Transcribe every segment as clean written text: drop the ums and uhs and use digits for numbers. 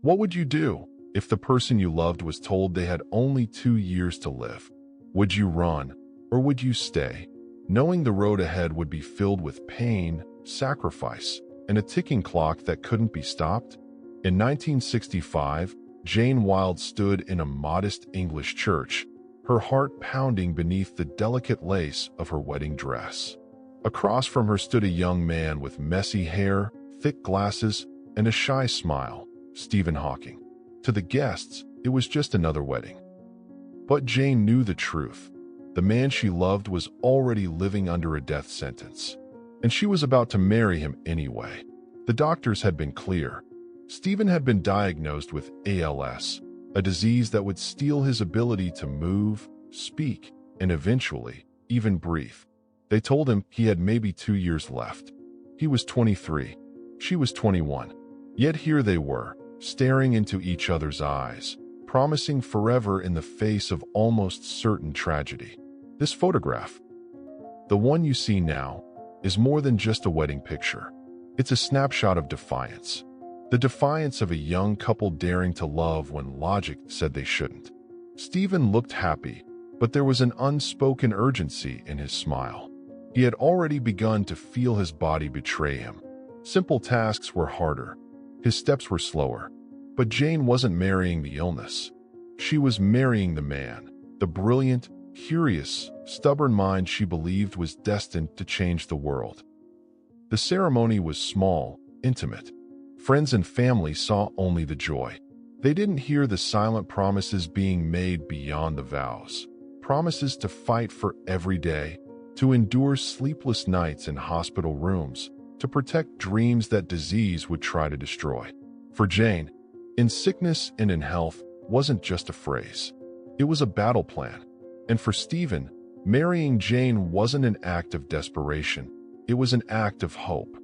What would you do if the person you loved was told they had only 2 years to live? Would you run, or would you stay, knowing the road ahead would be filled with pain, sacrifice, and a ticking clock that couldn't be stopped? In 1965, Jane Wilde stood in a modest English church, her heart pounding beneath the delicate lace of her wedding dress. Across from her stood a young man with messy hair, thick glasses, and a shy smile, Stephen Hawking. To the guests, it was just another wedding. But Jane knew the truth. The man she loved was already living under a death sentence, and she was about to marry him anyway. The doctors had been clear. Stephen had been diagnosed with ALS, a disease that would steal his ability to move, speak, and eventually even breathe. They told him he had maybe 2 years left. He was 23. She was 21. Yet here they were, staring into each other's eyes, promising forever in the face of almost certain tragedy. This photograph, the one you see now, is more than just a wedding picture. It's a snapshot of defiance. The defiance of a young couple daring to love when logic said they shouldn't. Stephen looked happy, but there was an unspoken urgency in his smile. He had already begun to feel his body betray him. Simple tasks were harder. His steps were slower. But Jane wasn't marrying the illness. She was marrying the man, the brilliant, curious, stubborn mind she believed was destined to change the world. The ceremony was small, intimate. Friends and family saw only the joy. They didn't hear the silent promises being made beyond the vows. Promises to fight for every day, to endure sleepless nights in hospital rooms, to protect dreams that disease would try to destroy. For Jane, in sickness and in health wasn't just a phrase. It was a battle plan. And for Stephen, marrying Jane wasn't an act of desperation. It was an act of hope.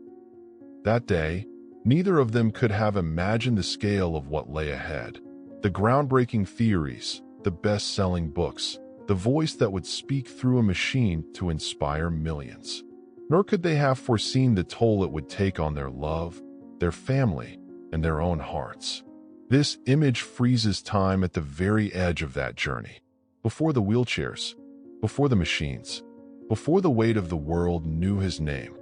That day, neither of them could have imagined the scale of what lay ahead. The groundbreaking theories, the best-selling books, the voice that would speak through a machine to inspire millions. Nor could they have foreseen the toll it would take on their love, their family, and their own hearts. This image freezes time at the very edge of that journey. Before the wheelchairs, before the machines, before the weight of the world knew his name.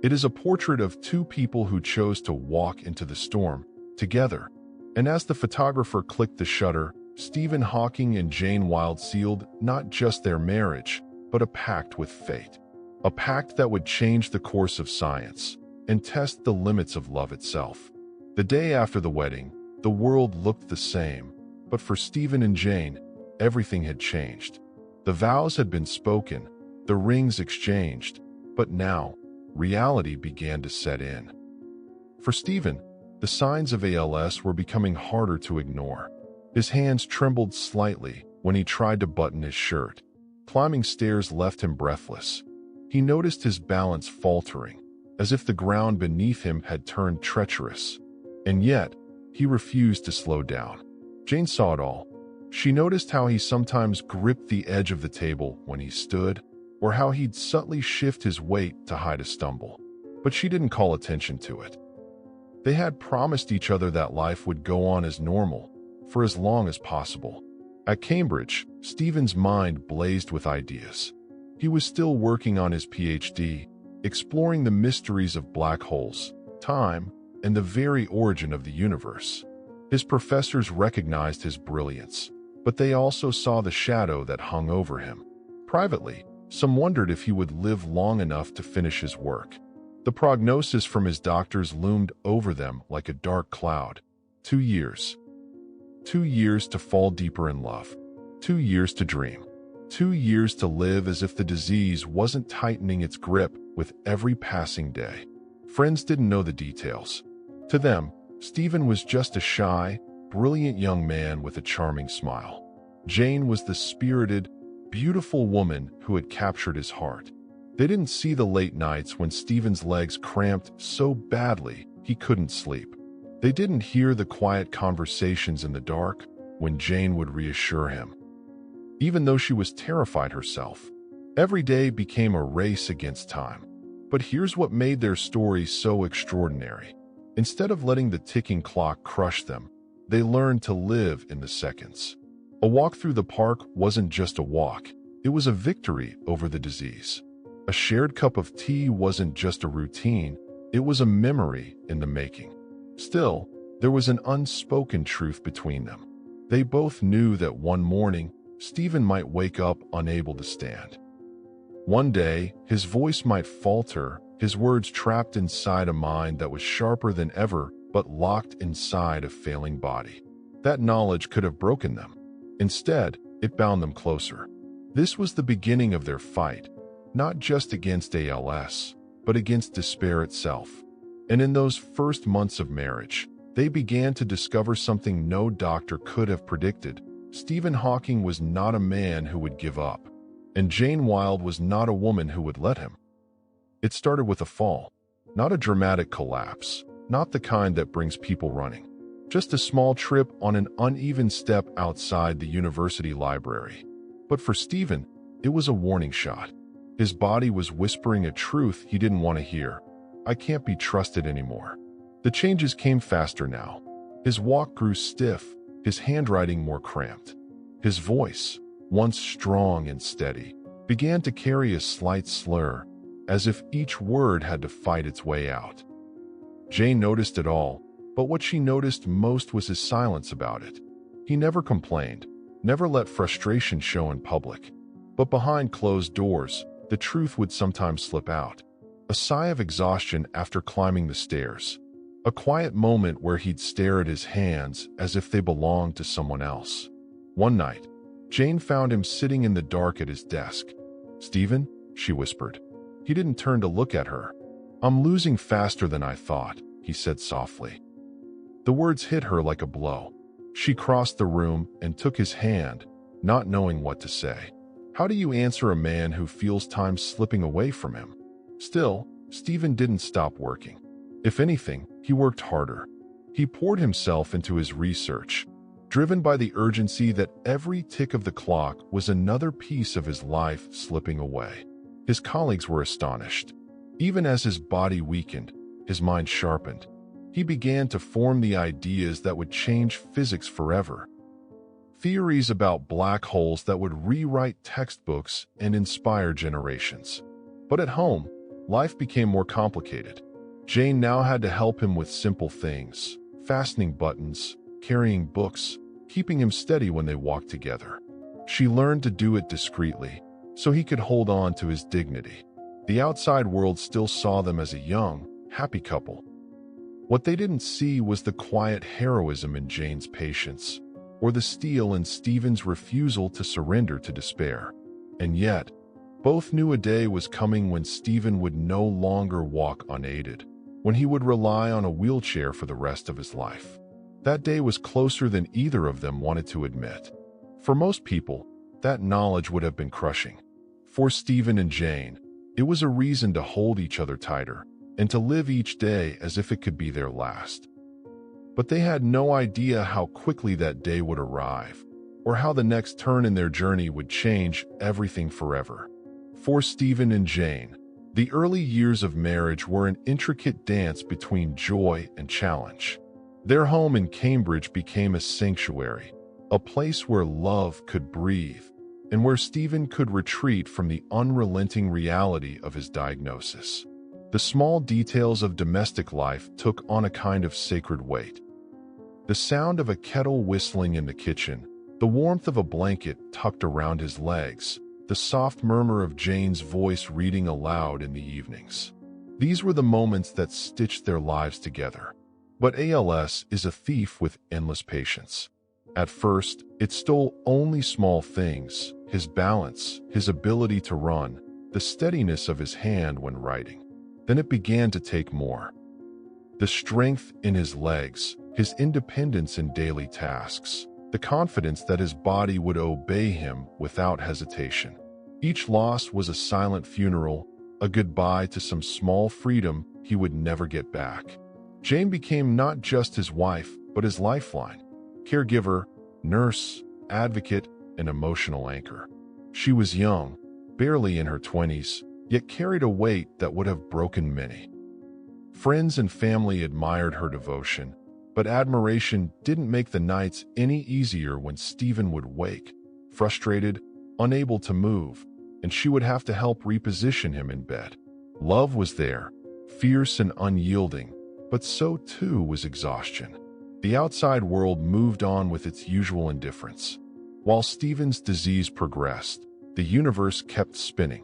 It is a portrait of two people who chose to walk into the storm together. And as the photographer clicked the shutter, Stephen Hawking and Jane Wilde sealed not just their marriage, but a pact with fate. A pact that would change the course of science and test the limits of love itself. The day after the wedding, the world looked the same, but for Stephen and Jane, everything had changed. The vows had been spoken, the rings exchanged, but now, reality began to set in. For Stephen, the signs of ALS were becoming harder to ignore. His hands trembled slightly when he tried to button his shirt. Climbing stairs left him breathless. He noticed his balance faltering, as if the ground beneath him had turned treacherous. And yet, he refused to slow down. Jane saw it all. She noticed how he sometimes gripped the edge of the table when he stood, or how he'd subtly shift his weight to hide a stumble. But she didn't call attention to it. They had promised each other that life would go on as normal, for as long as possible. At Cambridge, Stephen's mind blazed with ideas. He was still working on his PhD, exploring the mysteries of black holes, time, and the very origin of the universe. His professors recognized his brilliance, but they also saw the shadow that hung over him. Privately, some wondered if he would live long enough to finish his work. The prognosis from his doctors loomed over them like a dark cloud. 2 years. 2 years to fall deeper in love. 2 years to dream. 2 years to live as if the disease wasn't tightening its grip with every passing day. Friends didn't know the details. To them, Stephen was just a shy, brilliant young man with a charming smile. Jane was the spirited, beautiful woman who had captured his heart. They didn't see the late nights when Stephen's legs cramped so badly he couldn't sleep. They didn't hear the quiet conversations in the dark when Jane would reassure him. Even though she was terrified herself, every day became a race against time. But here's what made their story so extraordinary. Instead of letting the ticking clock crush them, they learned to live in the seconds. A walk through the park wasn't just a walk, it was a victory over the disease. A shared cup of tea wasn't just a routine, it was a memory in the making. Still, there was an unspoken truth between them. They both knew that one morning, Stephen might wake up unable to stand. One day, his voice might falter, his words trapped inside a mind that was sharper than ever, but locked inside a failing body. That knowledge could have broken them. Instead, it bound them closer. This was the beginning of their fight, not just against ALS, but against despair itself. And in those first months of marriage, they began to discover something no doctor could have predicted. Stephen Hawking was not a man who would give up, and Jane Wilde was not a woman who would let him. It started with a fall, not a dramatic collapse, not the kind that brings people running. Just a small trip on an uneven step outside the university library. But for Stephen, it was a warning shot. His body was whispering a truth he didn't want to hear. I can't be trusted anymore. The changes came faster now. His walk grew stiff, his handwriting more cramped. His voice, once strong and steady, began to carry a slight slur, as if each word had to fight its way out. Jane noticed it all, but what she noticed most was his silence about it. He never complained, never let frustration show in public. But behind closed doors, the truth would sometimes slip out. A sigh of exhaustion after climbing the stairs. A quiet moment where he'd stare at his hands as if they belonged to someone else. One night, Jane found him sitting in the dark at his desk. "Stephen," she whispered. He didn't turn to look at her. "I'm losing faster than I thought," he said softly. The words hit her like a blow. She crossed the room and took his hand, not knowing what to say. How do you answer a man who feels time slipping away from him? Still, Stephen didn't stop working. If anything, he worked harder. He poured himself into his research, driven by the urgency that every tick of the clock was another piece of his life slipping away. His colleagues were astonished. Even as his body weakened, his mind sharpened. He began to form the ideas that would change physics forever. Theories about black holes that would rewrite textbooks and inspire generations. But at home, life became more complicated. Jane now had to help him with simple things, fastening buttons, carrying books, keeping him steady when they walked together. She learned to do it discreetly, so he could hold on to his dignity. The outside world still saw them as a young, happy couple. What they didn't see was the quiet heroism in Jane's patience, or the steel in Stephen's refusal to surrender to despair. And yet, both knew a day was coming when Stephen would no longer walk unaided, when he would rely on a wheelchair for the rest of his life. That day was closer than either of them wanted to admit. For most people, that knowledge would have been crushing. For Stephen and Jane, it was a reason to hold each other tighter and to live each day as if it could be their last. But they had no idea how quickly that day would arrive, or how the next turn in their journey would change everything forever. For Stephen and Jane, the early years of marriage were an intricate dance between joy and challenge. Their home in Cambridge became a sanctuary, a place where love could breathe, and where Stephen could retreat from the unrelenting reality of his diagnosis. The small details of domestic life took on a kind of sacred weight. The sound of a kettle whistling in the kitchen, the warmth of a blanket tucked around his legs, the soft murmur of Jane's voice reading aloud in the evenings. These were the moments that stitched their lives together. But ALS is a thief with endless patience. At first, it stole only small things: his balance, his ability to run, the steadiness of his hand when writing. Then it began to take more. The strength in his legs, his independence in daily tasks, the confidence that his body would obey him without hesitation. Each loss was a silent funeral, a goodbye to some small freedom he would never get back. Jane became not just his wife, but his lifeline, caregiver, nurse, advocate, and emotional anchor. She was young, barely in her 20s, yet carried a weight that would have broken many. Friends and family admired her devotion, but admiration didn't make the nights any easier when Stephen would wake, frustrated, unable to move, and she would have to help reposition him in bed. Love was there, fierce and unyielding, but so too was exhaustion. The outside world moved on with its usual indifference. While Stephen's disease progressed, the universe kept spinning.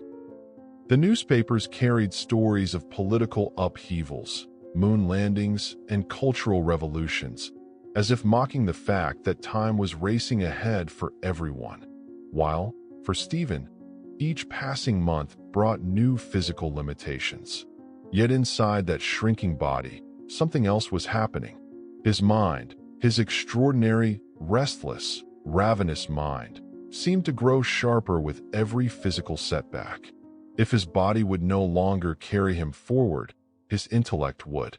The newspapers carried stories of political upheavals, moon landings, and cultural revolutions, as if mocking the fact that time was racing ahead for everyone. While, for Stephen, each passing month brought new physical limitations. Yet inside that shrinking body, something else was happening. His mind, his extraordinary, restless, ravenous mind, seemed to grow sharper with every physical setback. If his body would no longer carry him forward, his intellect would.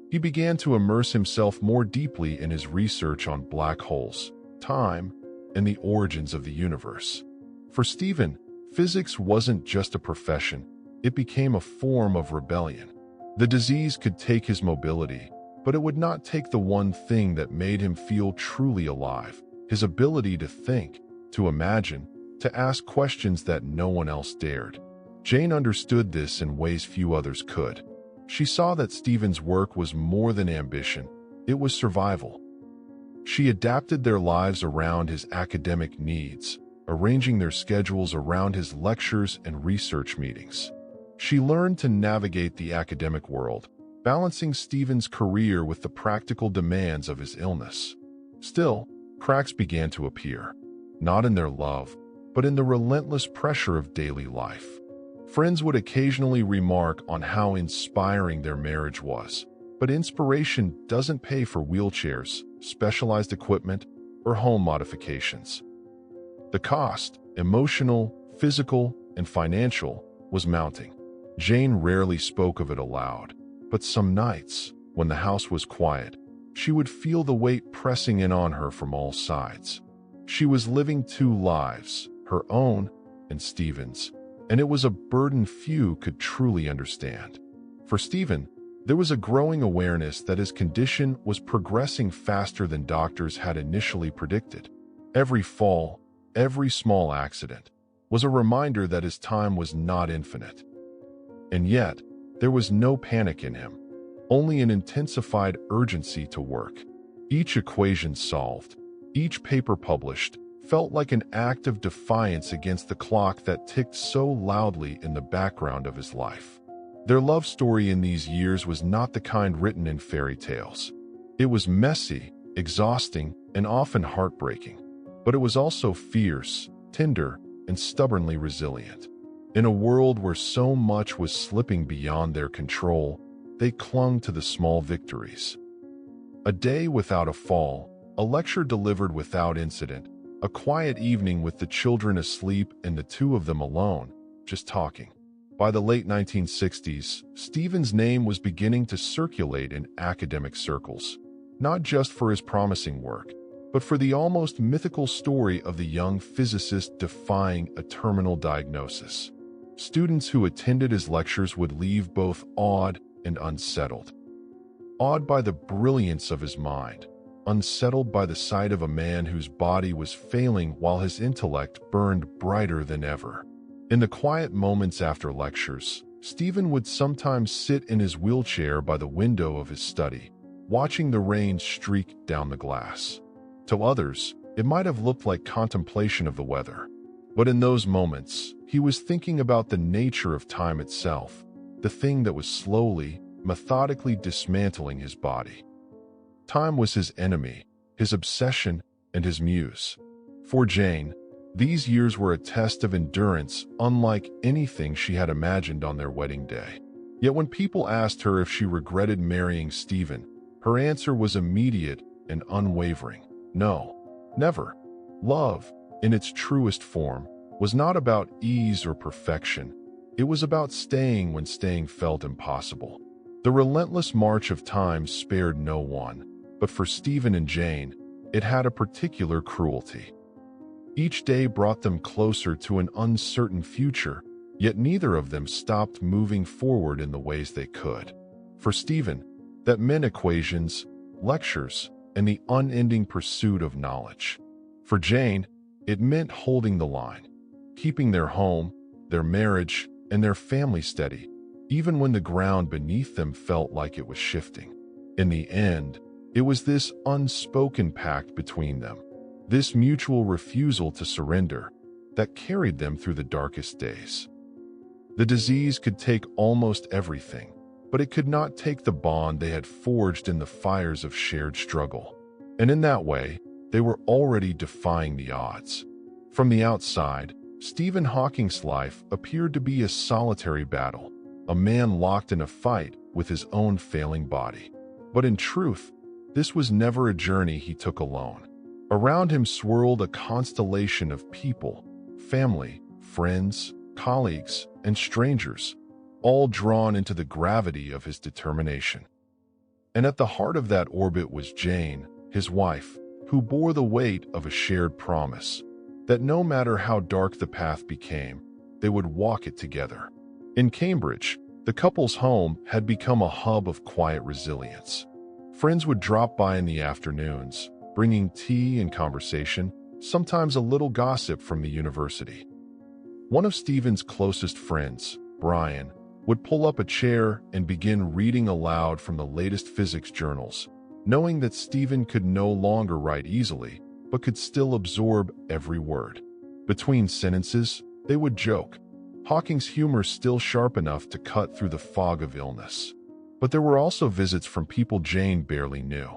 He began to immerse himself more deeply in his research on black holes, time, and the origins of the universe. For Stephen, physics wasn't just a profession, it became a form of rebellion. The disease could take his mobility, but it would not take the one thing that made him feel truly alive: his ability to think, to imagine, to ask questions that no one else dared. Jane understood this in ways few others could. She saw that Stephen's work was more than ambition, it was survival. She adapted their lives around his academic needs, arranging their schedules around his lectures and research meetings. She learned to navigate the academic world, balancing Stephen's career with the practical demands of his illness. Still, cracks began to appear, not in their love, but in the relentless pressure of daily life. Friends would occasionally remark on how inspiring their marriage was, but inspiration doesn't pay for wheelchairs, specialized equipment, or home modifications. The cost, emotional, physical, and financial, was mounting. Jane rarely spoke of it aloud, but some nights, when the house was quiet, she would feel the weight pressing in on her from all sides. She was living two lives, her own and Stephen's, and it was a burden few could truly understand. For Stephen, there was a growing awareness that his condition was progressing faster than doctors had initially predicted. Every fall, every small accident, was a reminder that his time was not infinite. And yet, there was no panic in him, only an intensified urgency to work. Each equation solved, each paper published, felt like an act of defiance against the clock that ticked so loudly in the background of his life. Their love story in these years was not the kind written in fairy tales. It was messy, exhausting, and often heartbreaking, but it was also fierce, tender, and stubbornly resilient. In a world where so much was slipping beyond their control, they clung to the small victories. A day without a fall, a lecture delivered without incident, a quiet evening with the children asleep and the two of them alone, just talking. By the late 1960s, Stephen's name was beginning to circulate in academic circles, not just for his promising work, but for the almost mythical story of the young physicist defying a terminal diagnosis. Students who attended his lectures would leave both awed and unsettled. Awed by the brilliance of his mind, unsettled by the sight of a man whose body was failing while his intellect burned brighter than ever. In the quiet moments after lectures, Stephen would sometimes sit in his wheelchair by the window of his study, watching the rain streak down the glass. To others, it might have looked like contemplation of the weather. But in those moments, he was thinking about the nature of time itself, the thing that was slowly, methodically dismantling his body. Time was his enemy, his obsession, and his muse. For Jane, these years were a test of endurance unlike anything she had imagined on their wedding day. Yet when people asked her if she regretted marrying Stephen, her answer was immediate and unwavering. No, never. Love, in its truest form, was not about ease or perfection. It was about staying when staying felt impossible. The relentless march of time spared no one, but for Stephen and Jane, it had a particular cruelty. Each day brought them closer to an uncertain future, yet neither of them stopped moving forward in the ways they could. For Stephen, that meant equations, lectures, and the unending pursuit of knowledge. For Jane, it meant holding the line, keeping their home, their marriage, and their family steady, even when the ground beneath them felt like it was shifting. In the end, it was this unspoken pact between them, this mutual refusal to surrender, that carried them through the darkest days. The disease could take almost everything, but it could not take the bond they had forged in the fires of shared struggle. And in that way, they were already defying the odds. From the outside, Stephen Hawking's life appeared to be a solitary battle, a man locked in a fight with his own failing body. But in truth, this was never a journey he took alone. Around him swirled a constellation of people, family, friends, colleagues, and strangers, all drawn into the gravity of his determination. And at the heart of that orbit was Jane, his wife, who bore the weight of a shared promise that no matter how dark the path became, they would walk it together. In Cambridge, the couple's home had become a hub of quiet resilience. Friends would drop by in the afternoons, bringing tea and conversation, sometimes a little gossip from the university. One of Stephen's closest friends, Brian, would pull up a chair and begin reading aloud from the latest physics journals, knowing that Stephen could no longer write easily, but could still absorb every word. Between sentences, they would joke, Hawking's humor still sharp enough to cut through the fog of illness. But there were also visits from people Jane barely knew.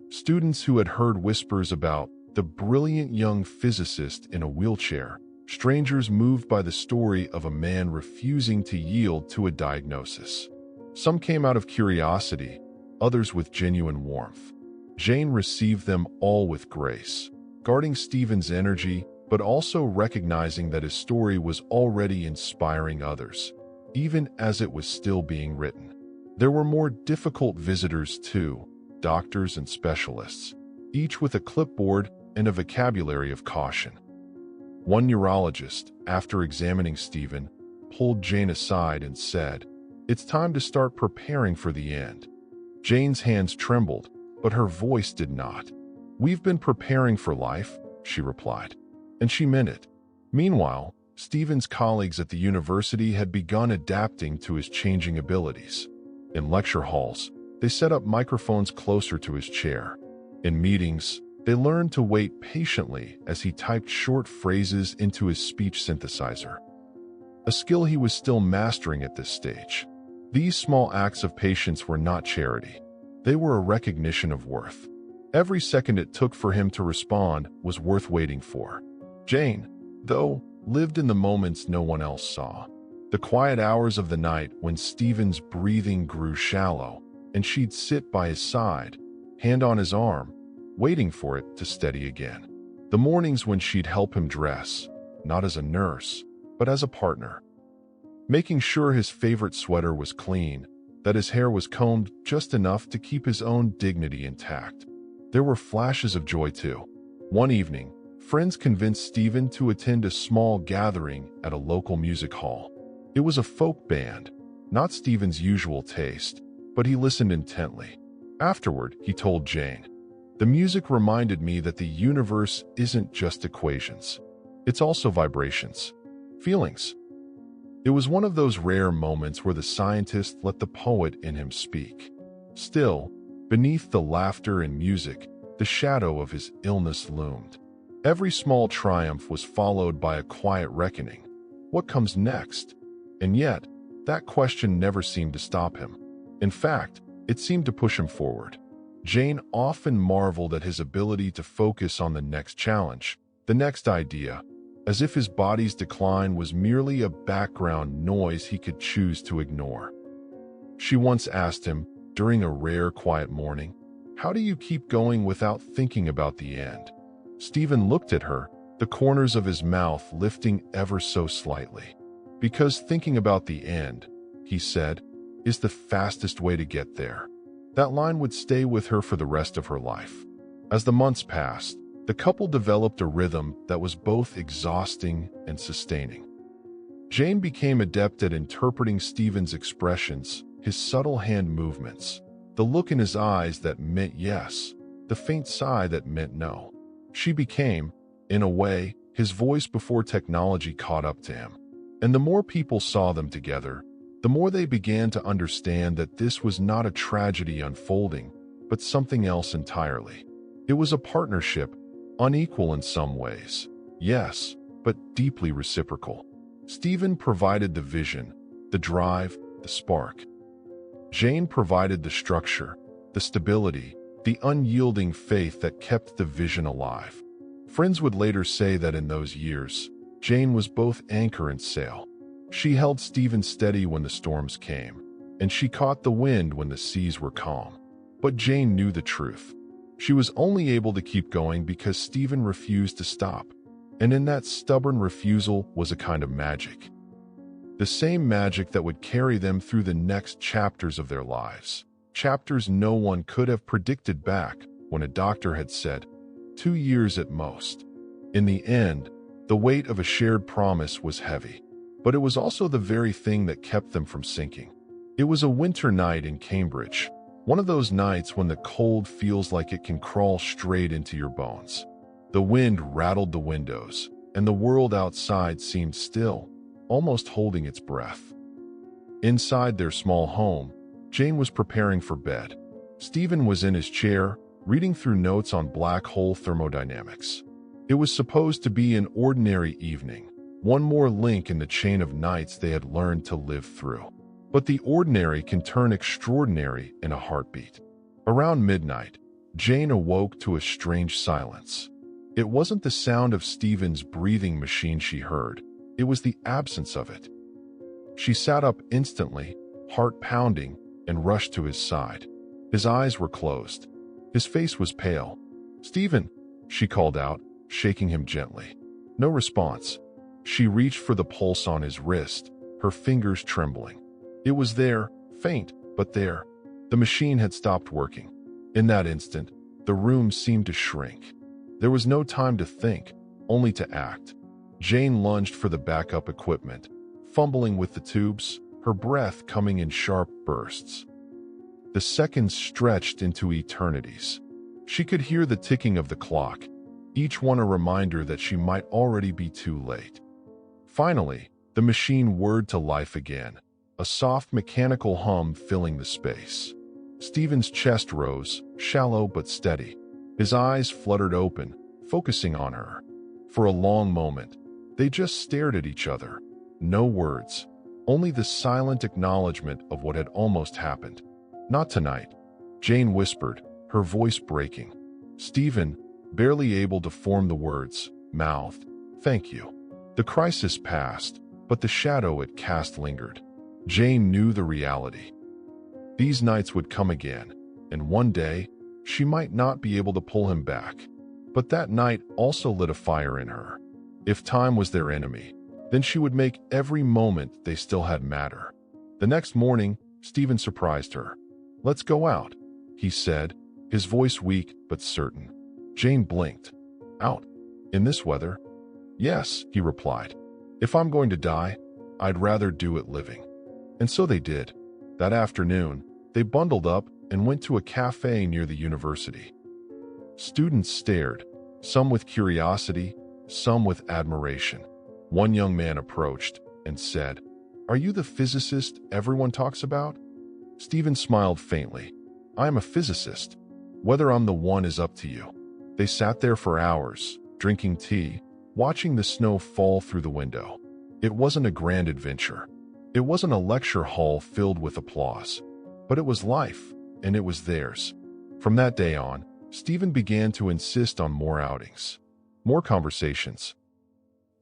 Students who had heard whispers about the brilliant young physicist in a wheelchair, strangers moved by the story of a man refusing to yield to a diagnosis. Some came out of curiosity, others with genuine warmth. Jane received them all with grace, guarding Stephen's energy, but also recognizing that his story was already inspiring others, even as it was still being written. There were more difficult visitors too, doctors and specialists, each with a clipboard and a vocabulary of caution. One neurologist, after examining Stephen, pulled Jane aside and said, "It's time to start preparing for the end." Jane's hands trembled, but her voice did not. "We've been preparing for life," she replied. And she meant it. Meanwhile, Stephen's colleagues at the university had begun adapting to his changing abilities. In lecture halls, they set up microphones closer to his chair. In meetings, they learned to wait patiently as he typed short phrases into his speech synthesizer, a skill he was still mastering at this stage. These small acts of patience were not charity. They were a recognition of worth. Every second it took for him to respond was worth waiting for. Jane, though, lived in the moments no one else saw. The quiet hours of the night when Stephen's breathing grew shallow, and she'd sit by his side, hand on his arm, waiting for it to steady again. The mornings when she'd help him dress, not as a nurse, but as a partner. Making sure his favorite sweater was clean, that his hair was combed just enough to keep his own dignity intact. There were flashes of joy too. One evening, friends convinced Stephen to attend a small gathering at a local music hall. It was a folk band, not Stephen's usual taste, but he listened intently. Afterward, he told Jane, "The music reminded me that the universe isn't just equations. It's also vibrations, feelings." It was one of those rare moments where the scientist let the poet in him speak. Still, beneath the laughter and music, the shadow of his illness loomed. Every small triumph was followed by a quiet reckoning. What comes next? And yet, that question never seemed to stop him. In fact, it seemed to push him forward. Jane often marveled at his ability to focus on the next challenge, the next idea, as if his body's decline was merely a background noise he could choose to ignore. She once asked him, during a rare quiet morning, "How do you keep going without thinking about the end?" Stephen looked at her, the corners of his mouth lifting ever so slightly. "Because thinking about the end," he said, "is the fastest way to get there." That line would stay with her for the rest of her life. As the months passed, the couple developed a rhythm that was both exhausting and sustaining. Jane became adept at interpreting Stephen's expressions, his subtle hand movements, the look in his eyes that meant yes, the faint sigh that meant no. She became, in a way, his voice before technology caught up to him. And the more people saw them together, the more they began to understand that this was not a tragedy unfolding, but something else entirely. It was a partnership, unequal in some ways, yes, but deeply reciprocal. Stephen provided the vision, the drive, the spark. Jane provided the structure, the stability, the unyielding faith that kept the vision alive. Friends would later say that in those years, Jane was both anchor and sail. She held Stephen steady when the storms came, and she caught the wind when the seas were calm. But Jane knew the truth. She was only able to keep going because Stephen refused to stop, and in that stubborn refusal was a kind of magic. The same magic that would carry them through the next chapters of their lives. Chapters no one could have predicted back when a doctor had said, 2 years at most. In the end, the weight of a shared promise was heavy, but it was also the very thing that kept them from sinking. It was a winter night in Cambridge, one of those nights when the cold feels like it can crawl straight into your bones. The wind rattled the windows, and the world outside seemed still, almost holding its breath. Inside their small home, Jane was preparing for bed. Stephen was in his chair, reading through notes on black hole thermodynamics. It was supposed to be an ordinary evening, one more link in the chain of nights they had learned to live through. But the ordinary can turn extraordinary in a heartbeat. Around midnight, Jane awoke to a strange silence. It wasn't the sound of Stephen's breathing machine she heard. It was the absence of it. She sat up instantly, heart pounding, and rushed to his side. His eyes were closed. His face was pale. "Stephen," she called out, shaking him gently. No response. She reached for the pulse on his wrist, her fingers trembling. It was there, faint, but there. The machine had stopped working. In that instant, the room seemed to shrink. There was no time to think, only to act. Jane lunged for the backup equipment, fumbling with the tubes, her breath coming in sharp bursts. The seconds stretched into eternities. She could hear the ticking of the clock, each one a reminder that she might already be too late. Finally, the machine whirred to life again, a soft mechanical hum filling the space. Stephen's chest rose, shallow but steady. His eyes fluttered open, focusing on her. For a long moment, they just stared at each other. No words, only the silent acknowledgement of what had almost happened. "Not tonight," Jane whispered, her voice breaking. Stephen, barely able to form the words, mouthed, "Thank you." The crisis passed, but the shadow it cast lingered. Jane knew the reality. These nights would come again, and one day, she might not be able to pull him back. But that night also lit a fire in her. If time was their enemy, then she would make every moment they still had matter. The next morning, Stephen surprised her. "Let's go out," he said, his voice weak but certain. Jane blinked. "Out? In this weather?" "Yes," he replied. "If I'm going to die, I'd rather do it living." And so they did. That afternoon, they bundled up and went to a cafe near the university. Students stared, some with curiosity, some with admiration. One young man approached and said, "Are you the physicist everyone talks about?" Stephen smiled faintly. "I am a physicist. Whether I'm the one is up to you." They sat there for hours, drinking tea, watching the snow fall through the window. It wasn't a grand adventure. It wasn't a lecture hall filled with applause. But it was life, and it was theirs. From that day on, Stephen began to insist on more outings, more conversations,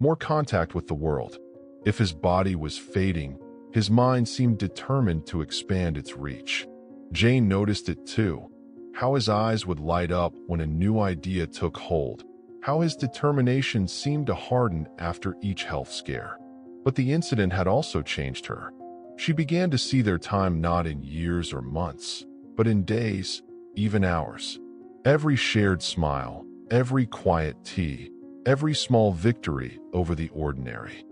more contact with the world. If his body was fading, his mind seemed determined to expand its reach. Jane noticed it too, how his eyes would light up when a new idea took hold, how his determination seemed to harden after each health scare. But the incident had also changed her. She began to see their time not in years or months, but in days, even hours. Every shared smile, every quiet tea, every small victory over the ordinary.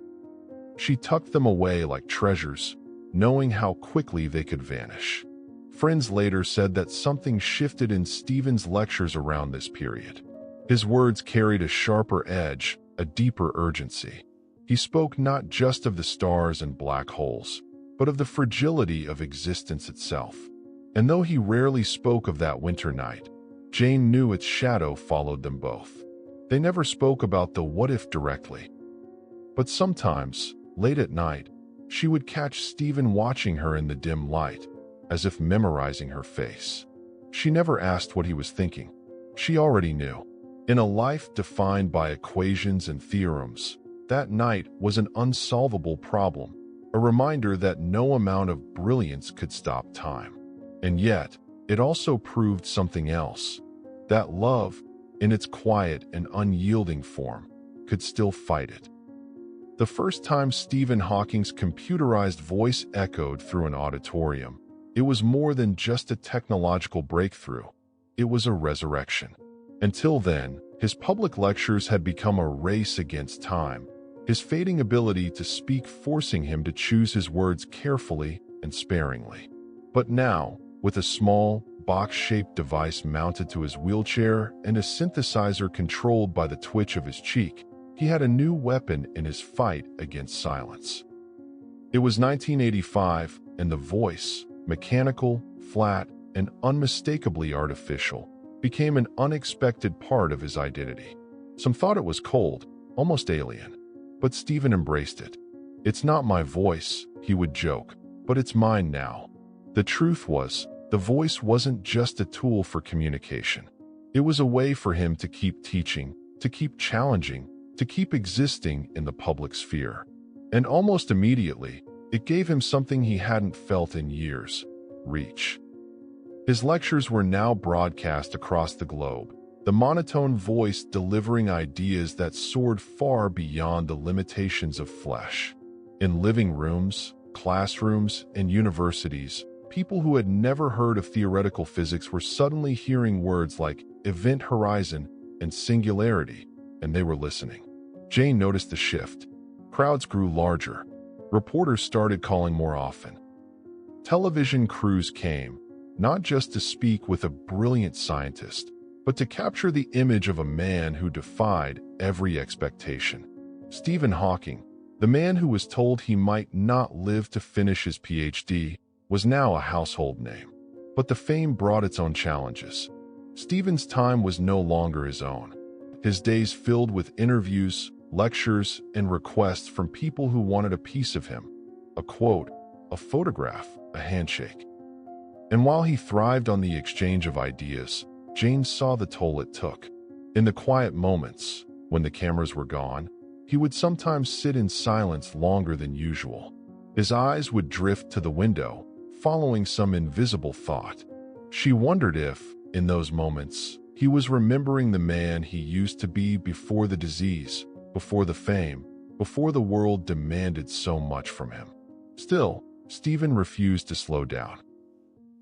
She tucked them away like treasures, knowing how quickly they could vanish. Friends later said that something shifted in Stephen's lectures around this period. His words carried a sharper edge, a deeper urgency. He spoke not just of the stars and black holes, but of the fragility of existence itself. And though he rarely spoke of that winter night, Jane knew its shadow followed them both. They never spoke about the what-if directly. But sometimes, late at night, she would catch Stephen watching her in the dim light, as if memorizing her face. She never asked what he was thinking. She already knew. In a life defined by equations and theorems, that night was an unsolvable problem, a reminder that no amount of brilliance could stop time. And yet, it also proved something else, that love, in its quiet and unyielding form, could still fight it. The first time Stephen Hawking's computerized voice echoed through an auditorium, it was more than just a technological breakthrough. It was a resurrection. Until then, his public lectures had become a race against time, his fading ability to speak forcing him to choose his words carefully and sparingly. But now, with a small, box-shaped device mounted to his wheelchair and a synthesizer controlled by the twitch of his cheek, he had a new weapon in his fight against silence. It was 1985, and the voice, mechanical, flat, and unmistakably artificial, became an unexpected part of his identity. Some thought it was cold, almost alien, but Stephen embraced it. "It's not my voice," he would joke, "but it's mine now." The truth was, the voice wasn't just a tool for communication. It was a way for him to keep teaching, to keep challenging, to keep existing in the public sphere. And almost immediately, it gave him something he hadn't felt in years: reach. His lectures were now broadcast across the globe, the monotone voice delivering ideas that soared far beyond the limitations of flesh. In living rooms, classrooms, and universities, people who had never heard of theoretical physics were suddenly hearing words like event horizon and singularity, and they were listening. Jane noticed the shift. Crowds grew larger. Reporters started calling more often. Television crews came, not just to speak with a brilliant scientist, but to capture the image of a man who defied every expectation. Stephen Hawking, the man who was told he might not live to finish his PhD, was now a household name. But the fame brought its own challenges. Stephen's time was no longer his own. His days filled with interviews, lectures, and requests from people who wanted a piece of him. A quote, a photograph, a handshake. And while he thrived on the exchange of ideas, Jane saw the toll it took. In the quiet moments, when the cameras were gone, he would sometimes sit in silence longer than usual. His eyes would drift to the window, following some invisible thought. She wondered if, in those moments, he was remembering the man he used to be before the disease, before the fame, before the world demanded so much from him. Still, Stephen refused to slow down.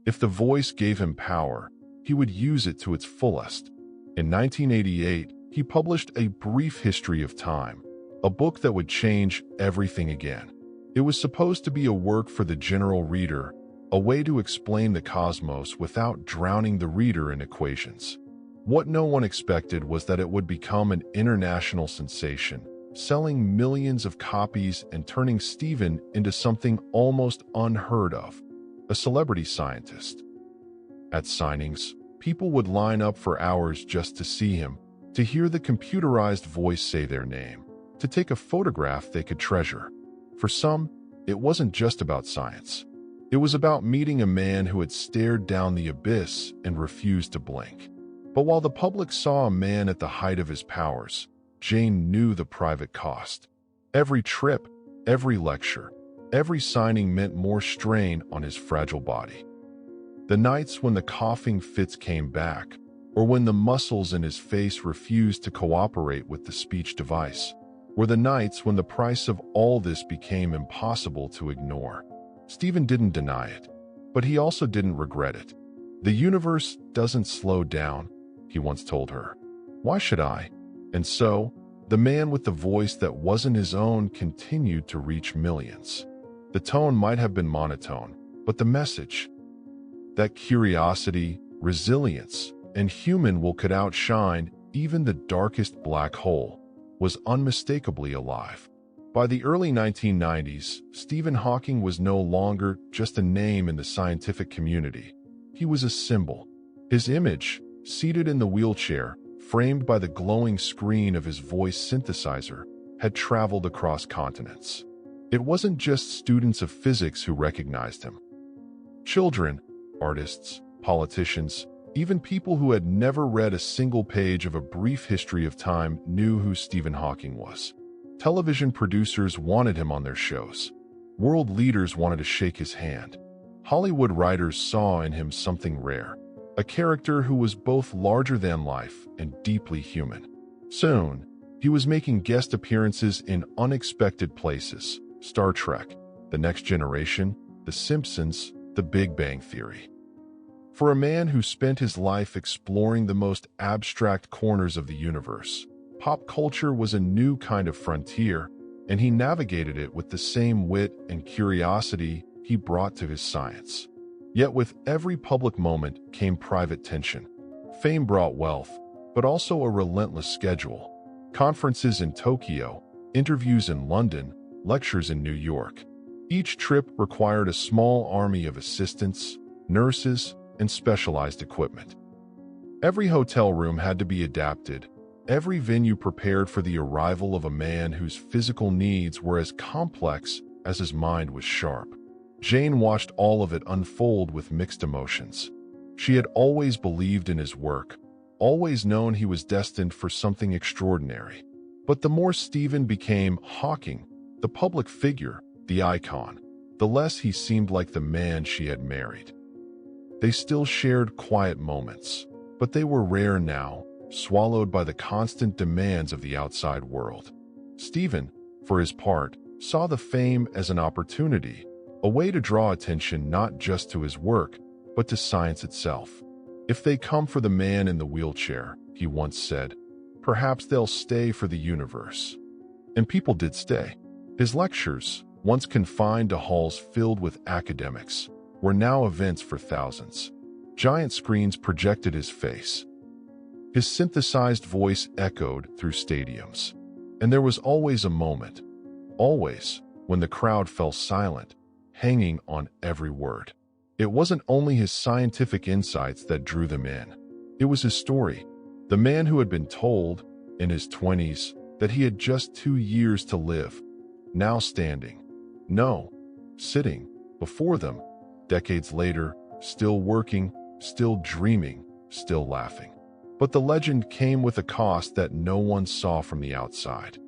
If the voice gave him power, he would use it to its fullest. In 1988, he published A Brief History of Time, a book that would change everything again. It was supposed to be a work for the general reader, a way to explain the cosmos without drowning the reader in equations. What no one expected was that it would become an international sensation, selling millions of copies and turning Stephen into something almost unheard of, a celebrity scientist. At signings, people would line up for hours just to see him, to hear the computerized voice say their name, to take a photograph they could treasure. For some, it wasn't just about science. It was about meeting a man who had stared down the abyss and refused to blink. But while the public saw a man at the height of his powers, Jane knew the private cost. Every trip, every lecture, every signing meant more strain on his fragile body. The nights when the coughing fits came back, or when the muscles in his face refused to cooperate with the speech device, were the nights when the price of all this became impossible to ignore. Stephen didn't deny it, but he also didn't regret it. "The universe doesn't slow down," he once told her. "Why should I?" And so, the man with the voice that wasn't his own continued to reach millions. The tone might have been monotone, but the message, that curiosity, resilience, and human will could outshine even the darkest black hole, was unmistakably alive. By the early 1990s, Stephen Hawking was no longer just a name in the scientific community. He was a symbol. His image, seated in the wheelchair, framed by the glowing screen of his voice synthesizer, had traveled across continents. It wasn't just students of physics who recognized him. Children, artists, politicians, even people who had never read a single page of A Brief History of Time knew who Stephen Hawking was. Television producers wanted him on their shows. World leaders wanted to shake his hand. Hollywood writers saw in him something rare, a character who was both larger than life and deeply human. Soon, he was making guest appearances in unexpected places: Star Trek, The Next Generation, The Simpsons, The Big Bang Theory. For a man who spent his life exploring the most abstract corners of the universe, pop culture was a new kind of frontier, and he navigated it with the same wit and curiosity he brought to his science. Yet with every public moment came private tension. Fame brought wealth, but also a relentless schedule. Conferences in Tokyo, interviews in London, lectures in New York. Each trip required a small army of assistants, nurses, and specialized equipment. Every hotel room had to be adapted, every venue prepared for the arrival of a man whose physical needs were as complex as his mind was sharp. Jane watched all of it unfold with mixed emotions. She had always believed in his work, always known he was destined for something extraordinary. But the more Stephen became Hawking, the public figure, the icon, the less he seemed like the man she had married. They still shared quiet moments, but they were rare now, swallowed by the constant demands of the outside world. Stephen, for his part, saw the fame as an opportunity, a way to draw attention not just to his work, but to science itself. If they come for the man in the wheelchair, he once said, perhaps they'll stay for the universe. And people did stay. His lectures, once confined to halls filled with academics, were now events for thousands. Giant screens projected his face. His synthesized voice echoed through stadiums. And there was always a moment, always, when the crowd fell silent, hanging on every word. It wasn't only his scientific insights that drew them in. It was his story. The man who had been told, in his 20s, that he had just 2 years to live, now standing, no, sitting, before them, decades later, still working, still dreaming, still laughing. But the legend came with a cost that no one saw from the outside.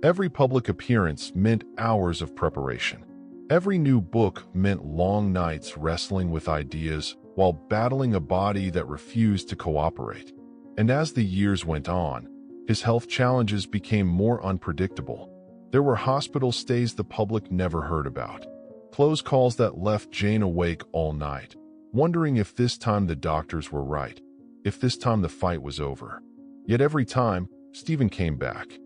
Every public appearance meant hours of preparation. Every new book meant long nights wrestling with ideas while battling a body that refused to cooperate. And as the years went on, his health challenges became more unpredictable. There were hospital stays the public never heard about, close calls that left Jane awake all night, wondering if this time the doctors were right, if this time the fight was over. Yet every time, Stephen came back.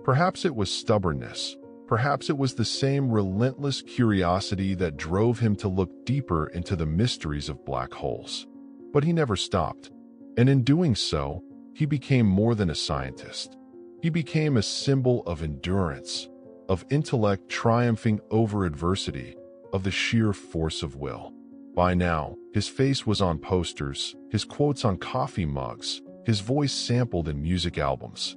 Perhaps it was stubbornness. Perhaps it was the same relentless curiosity that drove him to look deeper into the mysteries of black holes. But he never stopped. And in doing so, he became more than a scientist. He became a symbol of endurance, of intellect triumphing over adversity, of the sheer force of will. By now, his face was on posters, his quotes on coffee mugs, his voice sampled in music albums.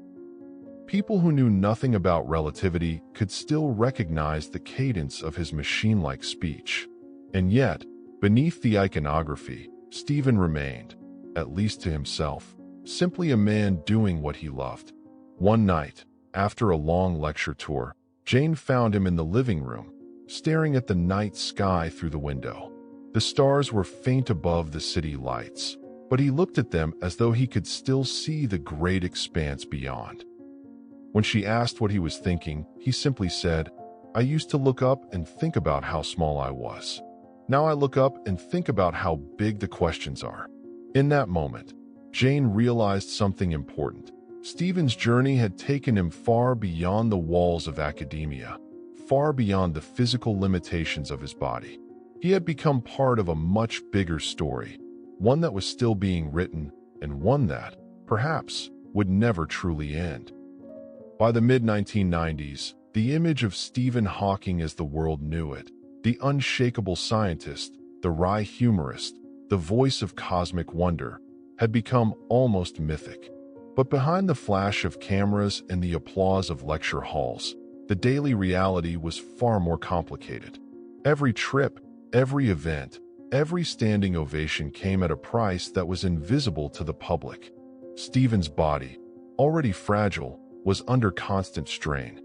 People who knew nothing about relativity could still recognize the cadence of his machine-like speech. And yet, beneath the iconography, Stephen remained, at least to himself, simply a man doing what he loved. One night, after a long lecture tour, Jane found him in the living room, staring at the night sky through the window. The stars were faint above the city lights, but he looked at them as though he could still see the great expanse beyond. When she asked what he was thinking, he simply said, "I used to look up and think about how small I was. Now I look up and think about how big the questions are." In that moment, Jane realized something important. Stephen's journey had taken him far beyond the walls of academia, far beyond the physical limitations of his body. He had become part of a much bigger story, one that was still being written, and one that, perhaps, would never truly end. By the mid-1990s, the image of Stephen Hawking as the world knew it, the unshakable scientist, the wry humorist, the voice of cosmic wonder, had become almost mythic. But behind the flash of cameras and the applause of lecture halls, the daily reality was far more complicated. Every trip, every event, every standing ovation came at a price that was invisible to the public. Stephen's body, already fragile, was under constant strain.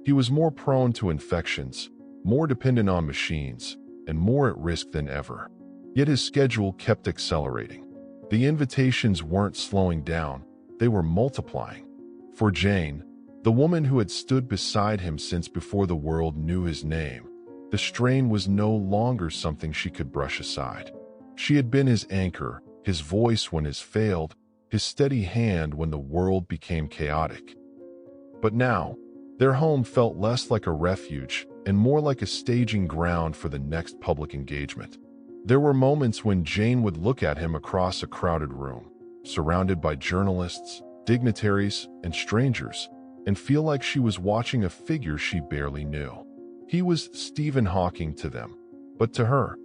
He was more prone to infections, more dependent on machines, and more at risk than ever. Yet his schedule kept accelerating. The invitations weren't slowing down, they were multiplying. For Jane, the woman who had stood beside him since before the world knew his name, the strain was no longer something she could brush aside. She had been his anchor, his voice when his failed, his steady hand when the world became chaotic. But now, their home felt less like a refuge and more like a staging ground for the next public engagement. There were moments when Jane would look at him across a crowded room, surrounded by journalists, dignitaries, and strangers, and feel like she was watching a figure she barely knew. He was Stephen Hawking to them, but to her,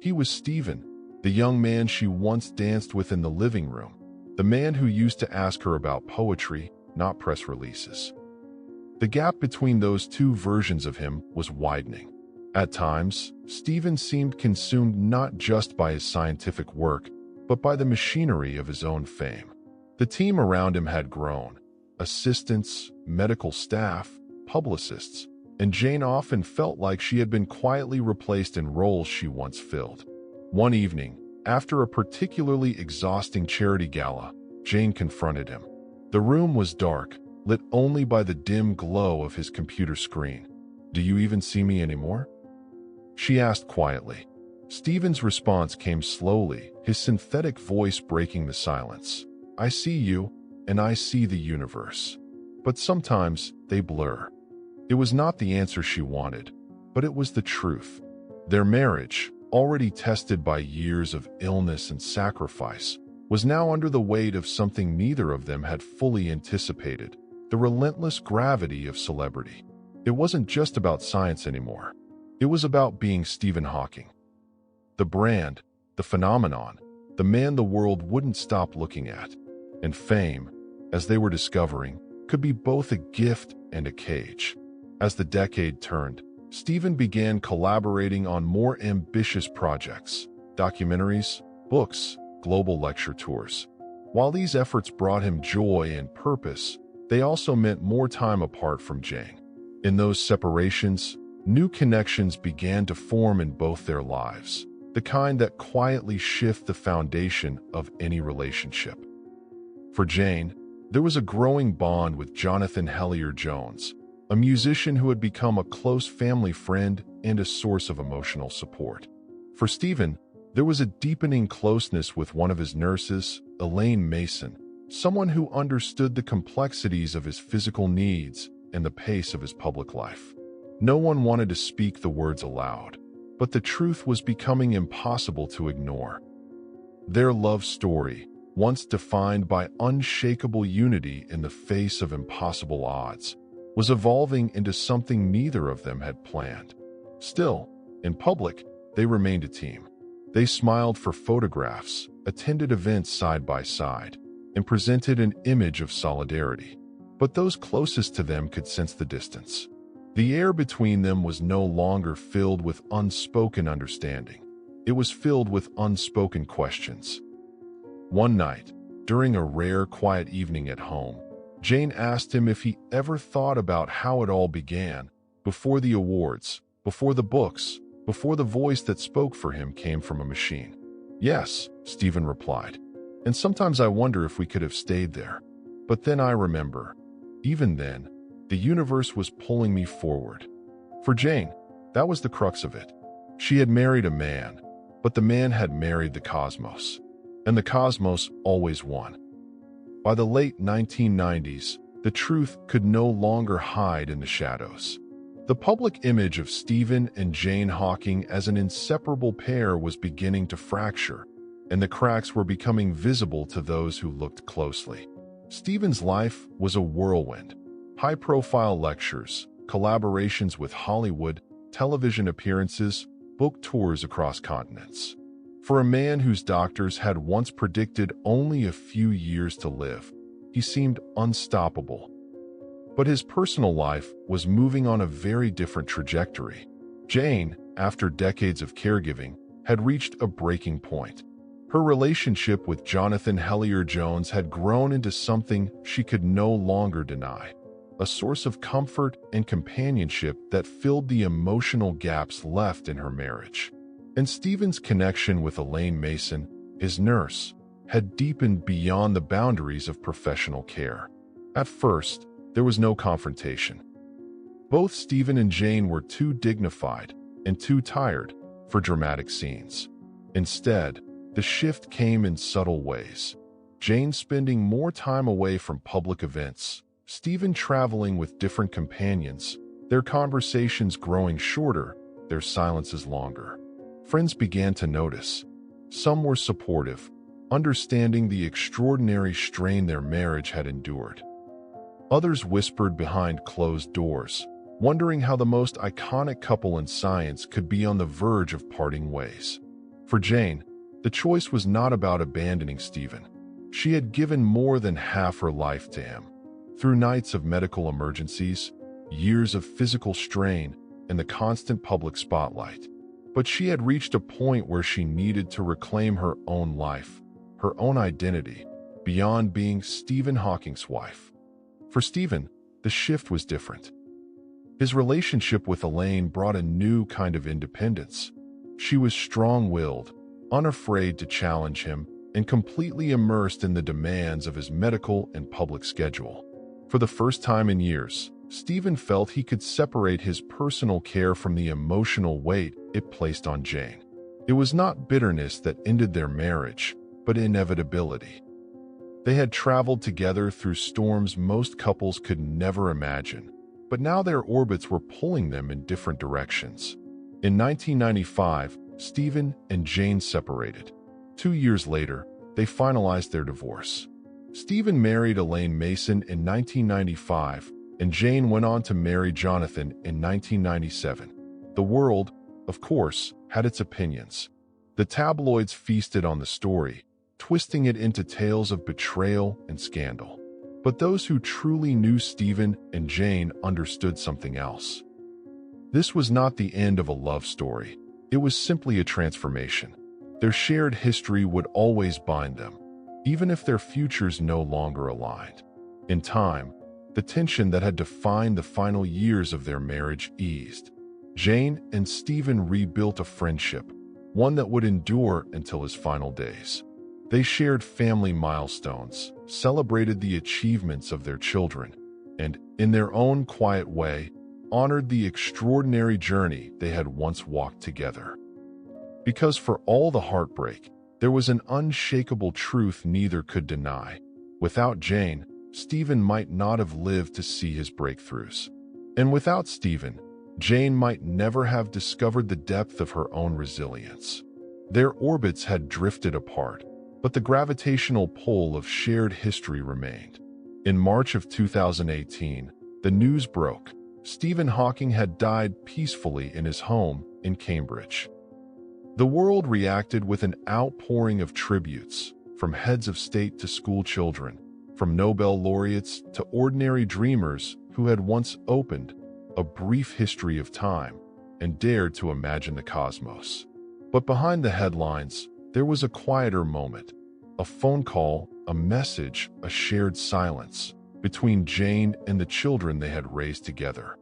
he was Stephen, the young man she once danced with in the living room, the man who used to ask her about poetry, not press releases. The gap between those two versions of him was widening. At times, Stephen seemed consumed not just by his scientific work, but by the machinery of his own fame. The team around him had grown: assistants, medical staff, publicists, and Jane often felt like she had been quietly replaced in roles she once filled. One evening, after a particularly exhausting charity gala, Jane confronted him. The room was dark, lit only by the dim glow of his computer screen. "Do you even see me anymore?" she asked quietly. Stephen's response came slowly, his synthetic voice breaking the silence. "I see you, and I see the universe. But sometimes they blur." It was not the answer she wanted, but it was the truth. Their marriage, already tested by years of illness and sacrifice, was now under the weight of something neither of them had fully anticipated: the relentless gravity of celebrity. It wasn't just about science anymore. It was about being Stephen Hawking. The brand, the phenomenon, the man the world wouldn't stop looking at. And fame, as they were discovering, could be both a gift and a cage. As the decade turned, Stephen began collaborating on more ambitious projects: documentaries, books, global lecture tours. While these efforts brought him joy and purpose, they also meant more time apart from Jane. In those separations, new connections began to form in both their lives, the kind that quietly shift the foundation of any relationship. For Jane, there was a growing bond with Jonathan Hellier-Jones, a musician who had become a close family friend and a source of emotional support. For Stephen, there was a deepening closeness with one of his nurses, Elaine Mason, someone who understood the complexities of his physical needs and the pace of his public life. No one wanted to speak the words aloud, but the truth was becoming impossible to ignore. Their love story, once defined by unshakable unity in the face of impossible odds, was evolving into something neither of them had planned. Still, in public, they remained a team. They smiled for photographs, attended events side by side, and presented an image of solidarity. But those closest to them could sense the distance. The air between them was no longer filled with unspoken understanding. It was filled with unspoken questions. One night, during a rare, quiet evening at home, Jane asked him if he ever thought about how it all began, before the awards, before the books, before the voice that spoke for him came from a machine. "Yes," Stephen replied, "and sometimes I wonder if we could have stayed there. But then I remember, even then, the universe was pulling me forward." For Jane, that was the crux of it. She had married a man, but the man had married the cosmos, and the cosmos always won. By the late 1990s, the truth could no longer hide in the shadows. The public image of Stephen and Jane Hawking as an inseparable pair was beginning to fracture, and the cracks were becoming visible to those who looked closely. Stephen's life was a whirlwind. High-profile lectures, collaborations with Hollywood, television appearances, book tours across continents. For a man whose doctors had once predicted only a few years to live, he seemed unstoppable. But his personal life was moving on a very different trajectory. Jane, after decades of caregiving, had reached a breaking point. Her relationship with Jonathan Hellier-Jones had grown into something she could no longer deny, a source of comfort and companionship that filled the emotional gaps left in her marriage. And Stephen's connection with Elaine Mason, his nurse, had deepened beyond the boundaries of professional care. At first, there was no confrontation. Both Stephen and Jane were too dignified and too tired for dramatic scenes. Instead, the shift came in subtle ways. Jane spending more time away from public events, Stephen traveling with different companions, their conversations growing shorter, their silences longer. Friends began to notice. Some were supportive, understanding the extraordinary strain their marriage had endured. Others whispered behind closed doors, wondering how the most iconic couple in science could be on the verge of parting ways. For Jane, the choice was not about abandoning Stephen. She had given more than half her life to him. Through nights of medical emergencies, years of physical strain, and the constant public spotlight. But she had reached a point where she needed to reclaim her own life, her own identity, beyond being Stephen Hawking's wife. For Stephen, the shift was different. His relationship with Elaine brought a new kind of independence. She was strong-willed, unafraid to challenge him, and completely immersed in the demands of his medical and public schedule. For the first time in years, Stephen felt he could separate his personal care from the emotional weight it placed on Jane. It was not bitterness that ended their marriage, but inevitability. They had traveled together through storms most couples could never imagine, but now their orbits were pulling them in different directions. In 1995, Stephen and Jane separated. 2 years later, they finalized their divorce. Stephen married Elaine Mason in 1995, and Jane went on to marry Jonathan in 1997. The world, of course, had its opinions. The tabloids feasted on the story, twisting it into tales of betrayal and scandal. But those who truly knew Stephen and Jane understood something else. This was not the end of a love story. It was simply a transformation. Their shared history would always bind them, even if their futures no longer aligned. In time, the tension that had defined the final years of their marriage eased. Jane and Stephen rebuilt a friendship, one that would endure until his final days. They shared family milestones, celebrated the achievements of their children, and, in their own quiet way, honored the extraordinary journey they had once walked together. Because for all the heartbreak, there was an unshakable truth neither could deny. Without Jane, Stephen might not have lived to see his breakthroughs. And without Stephen, Jane might never have discovered the depth of her own resilience. Their orbits had drifted apart, but the gravitational pull of shared history remained. In March of 2018, the news broke. Stephen Hawking had died peacefully in his home in Cambridge. The world reacted with an outpouring of tributes, from heads of state to school children, from Nobel laureates to ordinary dreamers who had once opened a brief history of time and dared to imagine the cosmos. But behind the headlines, there was a quieter moment, a phone call, a message, a shared silence between Jane and the children they had raised together.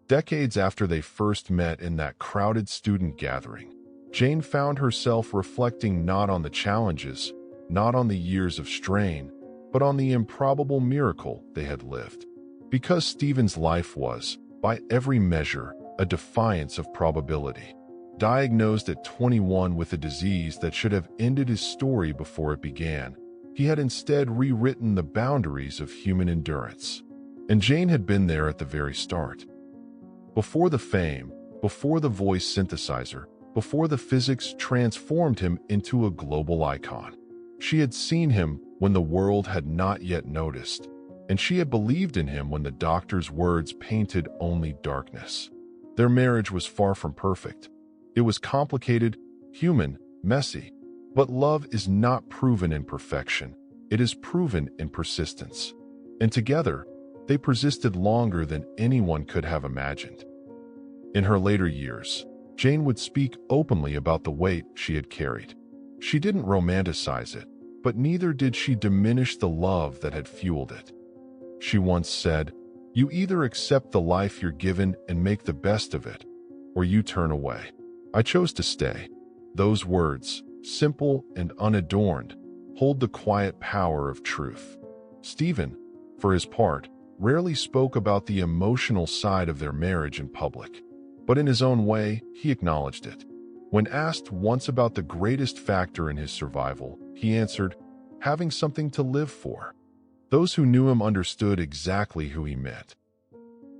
Decades after they first met in that crowded student gathering, Jane found herself reflecting not on the challenges, not on the years of strain, but on the improbable miracle they had lived. Because Stephen's life was, by every measure, a defiance of probability. Diagnosed at 21 with a disease that should have ended his story before it began, he had instead rewritten the boundaries of human endurance. And Jane had been there at the very start. Before the fame, before the voice synthesizer, before the physics transformed him into a global icon. She had seen him when the world had not yet noticed, and she had believed in him when the doctor's words painted only darkness. Their marriage was far from perfect. It was complicated, human, messy. But love is not proven in perfection. It is proven in persistence. And together, they persisted longer than anyone could have imagined. In her later years, Jane would speak openly about the weight she had carried. She didn't romanticize it, but neither did she diminish the love that had fueled it. She once said, "You either accept the life you're given and make the best of it, or you turn away." I chose to stay. Those words, simple and unadorned, hold the quiet power of truth. Stephen, for his part, rarely spoke about the emotional side of their marriage in public. But in his own way, he acknowledged it. When asked once about the greatest factor in his survival, he answered, "Having something to live for." Those who knew him understood exactly who he meant.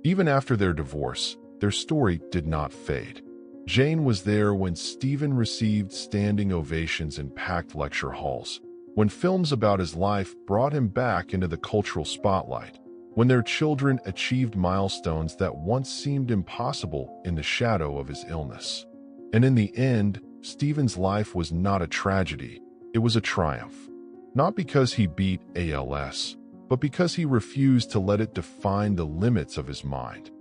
Even after their divorce, their story did not fade. Jane was there when Stephen received standing ovations in packed lecture halls, when films about his life brought him back into the cultural spotlight, when their children achieved milestones that once seemed impossible in the shadow of his illness. And in the end, Stephen's life was not a tragedy, it was a triumph. Not because he beat ALS, but because he refused to let it define the limits of his mind.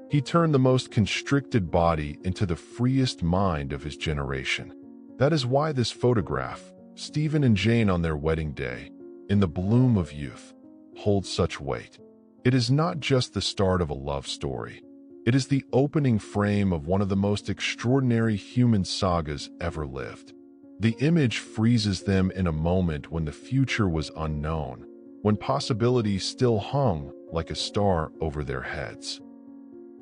He turned the most constricted body into the freest mind of his generation. That is why this photograph, Stephen and Jane on their wedding day, in the bloom of youth, holds such weight. It is not just the start of a love story. It is the opening frame of one of the most extraordinary human sagas ever lived. The image freezes them in a moment when the future was unknown, when possibility still hung like a star over their heads.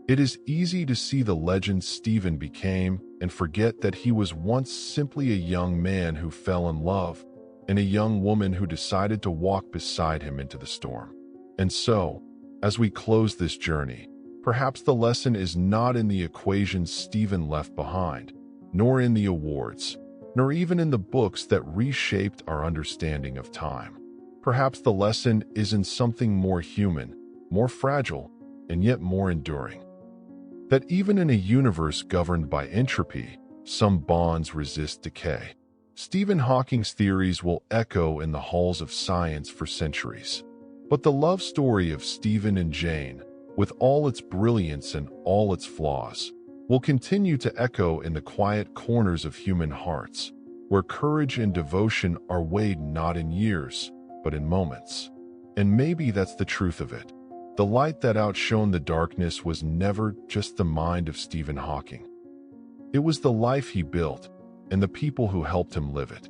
It is easy to see the legend Stephen became and forget that he was once simply a young man who fell in love and a young woman who decided to walk beside him into the storm. And so, as we close this journey, perhaps the lesson is not in the equations Stephen left behind, nor in the awards, nor even in the books that reshaped our understanding of time. Perhaps the lesson is in something more human, more fragile, and yet more enduring. That even in a universe governed by entropy, some bonds resist decay. Stephen Hawking's theories will echo in the halls of science for centuries. But the love story of Stephen and Jane, with all its brilliance and all its flaws, will continue to echo in the quiet corners of human hearts, where courage and devotion are weighed not in years, but in moments. And maybe that's the truth of it. The light that outshone the darkness was never just the mind of Stephen Hawking. It was the life he built and the people who helped him live it.